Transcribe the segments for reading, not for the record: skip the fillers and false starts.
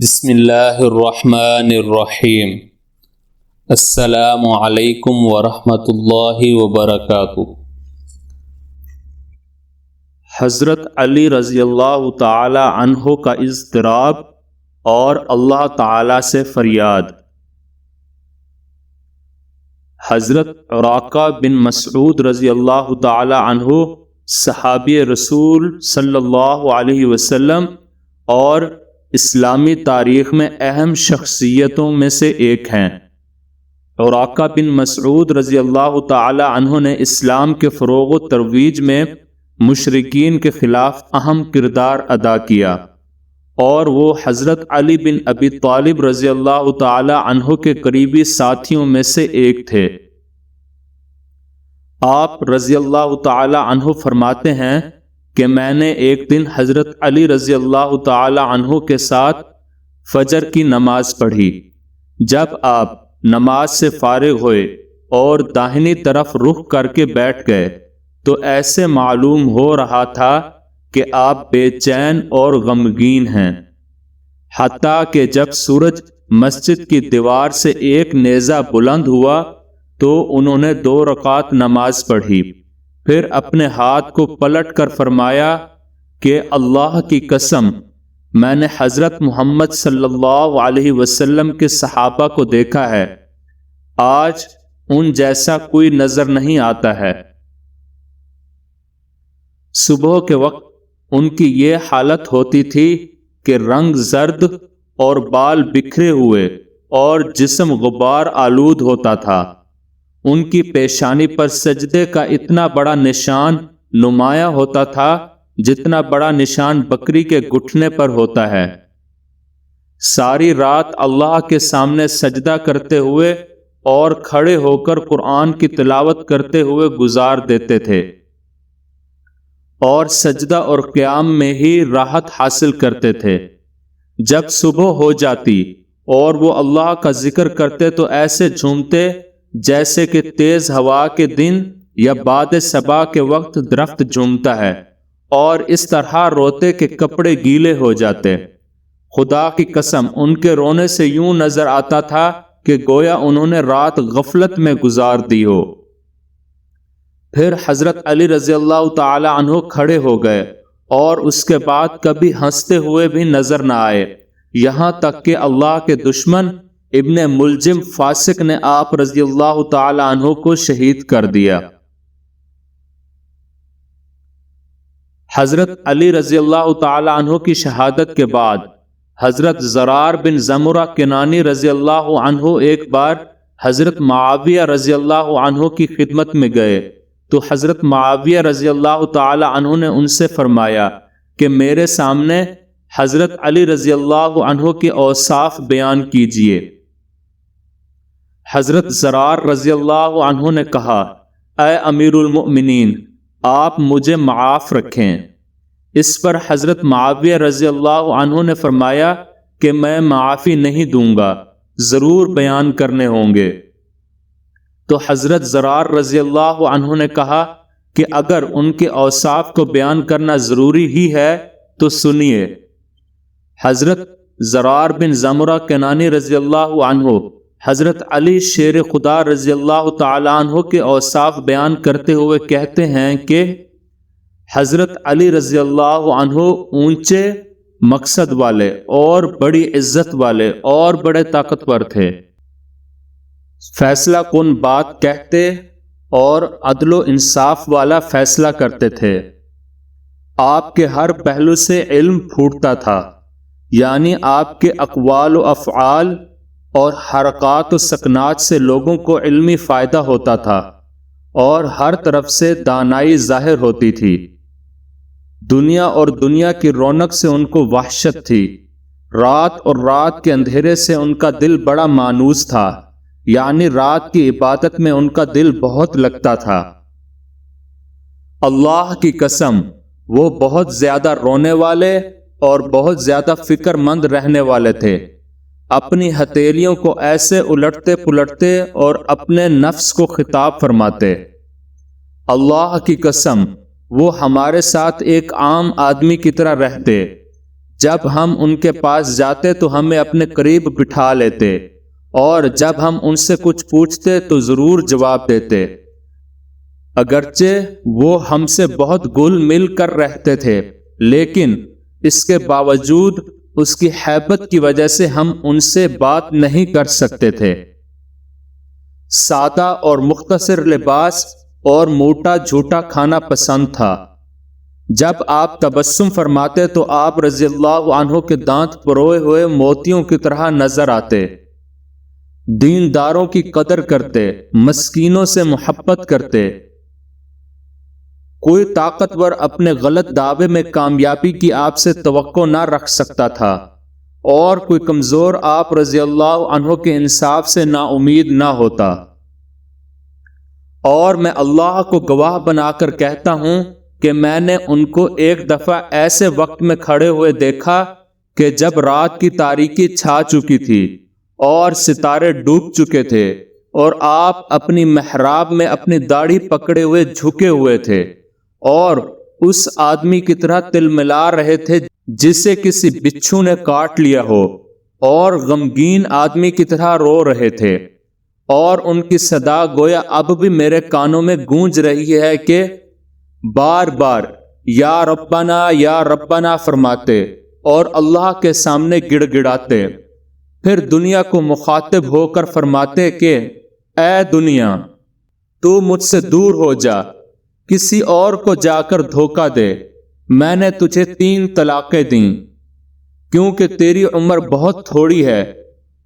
بسم اللہ الرحمن الرحیم۔ السلام علیکم ورحمۃ اللہ وبرکاتہ۔ حضرت علی رضی اللہ تعالی عنہ کا اضطراب اور اللہ تعالی سے فریاد۔ حضرت عراقہ بن مسعود رضی اللہ تعالی عنہ صحابی رسول صلی اللہ علیہ وسلم اور اسلامی تاریخ میں اہم شخصیتوں میں سے ایک ہیں۔ عراقہ بن مسعود رضی اللہ تعالی عنہ نے اسلام کے فروغ و ترویج میں مشرکین کے خلاف اہم کردار ادا کیا، اور وہ حضرت علی بن ابی طالب رضی اللہ تعالی عنہ کے قریبی ساتھیوں میں سے ایک تھے۔ آپ رضی اللہ تعالی عنہ فرماتے ہیں کہ میں نے ایک دن حضرت علی رضی اللہ تعالی عنہ کے ساتھ فجر کی نماز پڑھی۔ جب آپ نماز سے فارغ ہوئے اور داہنی طرف رخ کر کے بیٹھ گئے تو ایسے معلوم ہو رہا تھا کہ آپ بے چین اور غمگین ہیں، حتیٰ کہ جب سورج مسجد کی دیوار سے ایک نیزہ بلند ہوا تو انہوں نے 2 رکعت نماز پڑھی، پھر اپنے ہاتھ کو پلٹ کر فرمایا کہ اللہ کی قسم، میں نے حضرت محمد صلی اللہ علیہ وسلم کے صحابہ کو دیکھا ہے، آج ان جیسا کوئی نظر نہیں آتا ہے۔ صبح کے وقت ان کی یہ حالت ہوتی تھی کہ رنگ زرد اور بال بکھرے ہوئے اور جسم غبار آلود ہوتا تھا۔ ان کی پیشانی پر سجدے کا اتنا بڑا نشان نمایاں ہوتا تھا جتنا بڑا نشان بکری کے گھٹنے پر ہوتا ہے۔ ساری رات اللہ کے سامنے سجدہ کرتے ہوئے اور کھڑے ہو کر قرآن کی تلاوت کرتے ہوئے گزار دیتے تھے، اور سجدہ اور قیام میں ہی راحت حاصل کرتے تھے۔ جب صبح ہو جاتی اور وہ اللہ کا ذکر کرتے تو ایسے جھومتے جیسے کہ تیز ہوا کے دن یا باد صبا کے وقت درخت جھومتا ہے، اور اس طرح روتے کہ کپڑے گیلے ہو جاتے۔ خدا کی قسم، ان کے رونے سے یوں نظر آتا تھا کہ گویا انہوں نے رات غفلت میں گزار دی ہو۔ پھر حضرت علی رضی اللہ تعالی عنہ کھڑے ہو گئے اور اس کے بعد کبھی ہنستے ہوئے بھی نظر نہ آئے، یہاں تک کہ اللہ کے دشمن ابن ملجم فاسق نے آپ رضی اللہ تعالی عنہ کو شہید کر دیا۔ حضرت علی رضی اللہ تعالی عنہ کی شہادت کے بعد حضرت زرار بن زمرہ کنانی رضی اللہ عنہ ایک بار حضرت معاویہ رضی اللہ عنہ کی خدمت میں گئے تو حضرت معاویہ رضی اللہ تعالی عنہ نے ان سے فرمایا کہ میرے سامنے حضرت علی رضی اللہ عنہ کے اوصاف بیان کیجیے۔ حضرت زرار رضی اللہ عنہ نے کہا، اے امیر المؤمنین، آپ مجھے معاف رکھیں۔ اس پر حضرت معاویہ رضی اللہ عنہ نے فرمایا کہ میں معافی نہیں دوں گا، ضرور بیان کرنے ہوں گے۔ تو حضرت زرار رضی اللہ عنہ نے کہا کہ اگر ان کے اوصاف کو بیان کرنا ضروری ہی ہے تو سنیے۔ حضرت زرار بن زمرہ کنانی رضی اللہ عنہ حضرت علی شیر خدا رضی اللہ تعالی عنہ کے اوصاف بیان کرتے ہوئے کہتے ہیں کہ حضرت علی رضی اللہ عنہ اونچے مقصد والے اور بڑی عزت والے اور بڑے طاقتور تھے، فیصلہ کن بات کہتے اور عدل و انصاف والا فیصلہ کرتے تھے۔ آپ کے ہر پہلو سے علم پھوٹتا تھا، یعنی آپ کے اقوال و افعال اور حرکات و سکنات سے لوگوں کو علمی فائدہ ہوتا تھا اور ہر طرف سے دانائی ظاہر ہوتی تھی۔ دنیا اور دنیا کی رونق سے ان کو وحشت تھی، رات اور رات کے اندھیرے سے ان کا دل بڑا مانوس تھا، یعنی رات کی عبادت میں ان کا دل بہت لگتا تھا۔ اللہ کی قسم، وہ بہت زیادہ رونے والے اور بہت زیادہ فکر مند رہنے والے تھے، اپنی ہتھیلیوں کو ایسے الٹتے پلٹتے اور اپنے نفس کو خطاب فرماتے، اللہ کی قسم، وہ ہمارے ساتھ ایک عام آدمی کی طرح رہتے، جب ہم ان کے پاس جاتے تو ہمیں اپنے قریب بٹھا لیتے، اور جب ہم ان سے کچھ پوچھتے تو ضرور جواب دیتے، اگرچہ وہ ہم سے بہت گل مل کر رہتے تھے، لیکن اس کے باوجود اس کی ہیبت کی وجہ سے ہم ان سے بات نہیں کر سکتے تھے۔ سادہ اور مختصر لباس اور موٹا جھوٹا کھانا پسند تھا۔ جب آپ تبسم فرماتے تو آپ رضی اللہ عنہ کے دانت پروئے ہوئے موتیوں کی طرح نظر آتے، دینداروں کی قدر کرتے، مسکینوں سے محبت کرتے۔ کوئی طاقتور اپنے غلط دعوے میں کامیابی کی آپ سے توقع نہ رکھ سکتا تھا، اور کوئی کمزور آپ رضی اللہ عنہ کے انصاف سے نا امید نہ ہوتا۔ اور میں اللہ کو گواہ بنا کر کہتا ہوں کہ میں نے ان کو ایک دفعہ ایسے وقت میں کھڑے ہوئے دیکھا کہ جب رات کی تاریکی چھا چکی تھی اور ستارے ڈوب چکے تھے، اور آپ اپنی محراب میں اپنی داڑھی پکڑے ہوئے جھکے ہوئے تھے، اور اس آدمی کی طرح تلملا رہے تھے جسے کسی بچھو نے کاٹ لیا ہو، اور غمگین آدمی کی طرح رو رہے تھے، اور ان کی صدا گویا اب بھی میرے کانوں میں گونج رہی ہے کہ بار بار یا ربنا فرماتے اور اللہ کے سامنے گڑ گڑاتے، پھر دنیا کو مخاطب ہو کر فرماتے کہ اے دنیا، تو مجھ سے دور ہو جا، کسی اور کو جا کر دھوکہ دے، میں نے تجھے 3 طلاقیں دیں، کیونکہ تیری عمر بہت تھوڑی ہے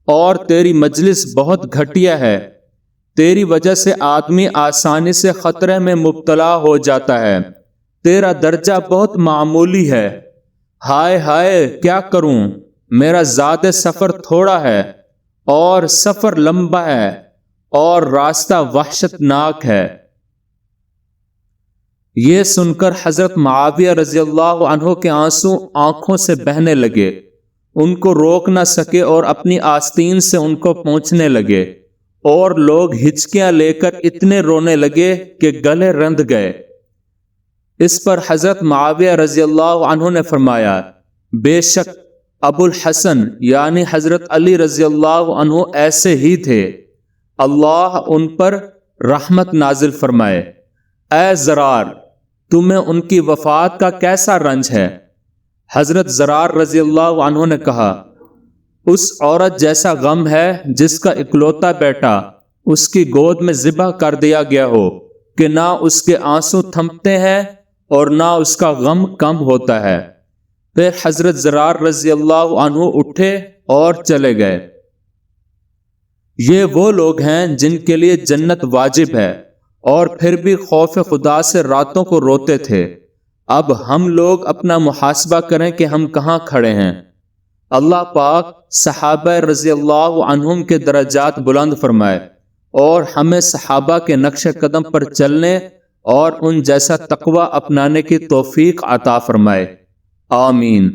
اور تیری مجلس بہت گھٹیا ہے، تیری وجہ سے آدمی آسانی سے خطرے میں مبتلا ہو جاتا ہے، تیرا درجہ بہت معمولی ہے، ہائے ہائے کیا کروں، میرا زاد سفر تھوڑا ہے اور سفر لمبا ہے اور راستہ وحشت ناک ہے۔ یہ سن کر حضرت معاویہ رضی اللہ عنہ کے آنسو آنکھوں سے بہنے لگے، ان کو روک نہ سکے اور اپنی آستین سے ان کو پہنچنے لگے، اور لوگ ہچکیاں لے کر اتنے رونے لگے کہ گلے رند گئے۔ اس پر حضرت معاویہ رضی اللہ عنہ نے فرمایا، بے شک ابو الحسن یعنی حضرت علی رضی اللہ عنہ ایسے ہی تھے، اللہ ان پر رحمت نازل فرمائے۔ اے زرار، تمہیں ان کی وفات کا کیسا رنج ہے؟ حضرت زرار رضی اللہ عنہ نے کہا، اس عورت جیسا غم ہے جس کا اکلوتا بیٹا اس کی گود میں ذبح کر دیا گیا ہو، کہ نہ اس کے آنسو تھمتے ہیں اور نہ اس کا غم کم ہوتا ہے۔ پھر حضرت زرار رضی اللہ عنہ اٹھے اور چلے گئے۔ یہ وہ لوگ ہیں جن کے لیے جنت واجب ہے، اور پھر بھی خوف خدا سے راتوں کو روتے تھے۔ اب ہم لوگ اپنا محاسبہ کریں کہ ہم کہاں کھڑے ہیں۔ اللہ پاک صحابہ رضی اللہ عنہم کے درجات بلند فرمائے، اور ہمیں صحابہ کے نقش قدم پر چلنے اور ان جیسا تقوی اپنانے کی توفیق عطا فرمائے، آمین۔